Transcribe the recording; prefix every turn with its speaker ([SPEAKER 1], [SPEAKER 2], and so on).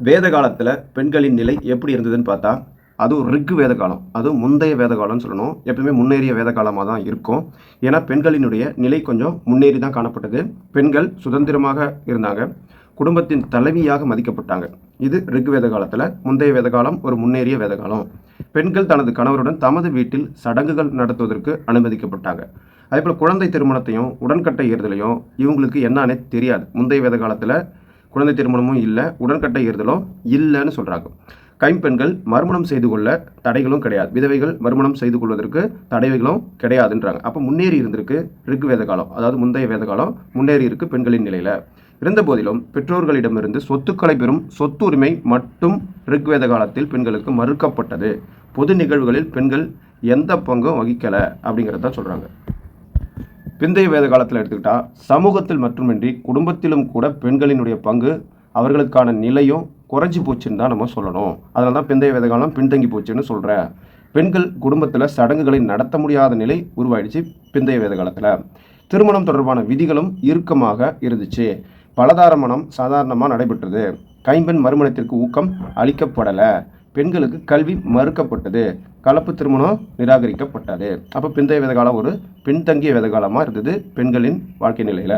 [SPEAKER 1] வேத காலத்தில் பெண்களின் நிலை எப்படி இருந்ததுன்னு பார்த்தா, அதுவும் ரிக் வேத காலம், அதுவும் முந்தைய வேத காலம்னு சொல்லணும். எப்பவுமே முன்னேறிய வேத காலமாக தான் இருக்கும். ஏன்னா பெண்களினுடைய நிலை கொஞ்சம் முன்னேறி தான் காணப்பட்டது. பெண்கள் சுதந்திரமாக இருந்தாங்க. குடும்பத்தின் தலைவியாக மதிக்கப்பட்டாங்க. இது ரிக் வேத காலத்தில். முந்தைய வேத காலம் ஒரு முன்னேறிய வேத காலம். பெண்கள் தனது கணவருடன் தமது வீட்டில் சடங்குகள் நடத்துவதற்கு அனுமதிக்கப்பட்டாங்க. அதேபோல் குழந்தை திருமணத்தையும் உடன்கட்டை ஏறுதலையும் இவங்களுக்கு என்னன்னே தெரியாது. முந்தைய வேத காலத்தில் குழந்தை திருமணமும் இல்லை, உடன்கட்டை ஏறுதலும் இல்லைன்னு சொல்கிறாங்க. கைம்பெண்கள் மறுமணம் செய்து கொள்ள தடைகளும் கிடையாது. விதவைகள் மறுமணம் செய்து கொள்வதற்கு தடைகளும் கிடையாதுன்றாங்க. அப்போ முன்னேறி இருந்திருக்கு ரிக் வேத காலம், அதாவது முந்தைய வேத காலம் முன்னேறி இருக்கு பெண்களின் நிலையில். இருந்த போதிலும் பெற்றோர்களிடமிருந்து சொத்துக்களை பெறும் சொத்துரிமை மட்டும் ரிக் வேத காலத்தில் பெண்களுக்கு மறுக்கப்பட்டது. பொது நிகழ்வுகளில் பெண்கள் எந்த பங்கும் வகிக்கலை அப்படிங்கிறத சொல்கிறாங்க. பிந்தைய வேத காலத்தில் எடுத்துக்கிட்டா சமூகத்தில் மட்டுமின்றி குடும்பத்திலும் கூட பெண்களினுடைய பங்கு அவர்களுக்கான நிலையும் குறைஞ்சி போச்சுன்னு தான் நம்ம சொல்லணும். அதனால தான் பிந்தைய வேத காலம் பின்தங்கி போச்சுன்னு சொல்கிறேன். பெண்கள் குடும்பத்தில் சடங்குகளை நடத்த முடியாத நிலை உருவாயிடுச்சு பிந்தைய வேத காலத்தில். திருமணம் தொடர்பான விதிகளும் இறுக்கமாக இருந்துச்சு. பலதார மனம் சாதாரணமாக நடைபெற்றது. கைம்பெண் மறுமணத்திற்கு ஊக்கம் அளிக்கப்படலை. பெண்களுக்கு கல்வி மறுக்கப்பட்டது. கலப்பு திருமணம் நிராகரிக்கப்பட்டது. அப்போ பிந்தைய வேத காலம் ஒரு பின்தங்கிய வேத காலமாக இருந்தது பெண்களின் வாழ்க்கை நிலையில்.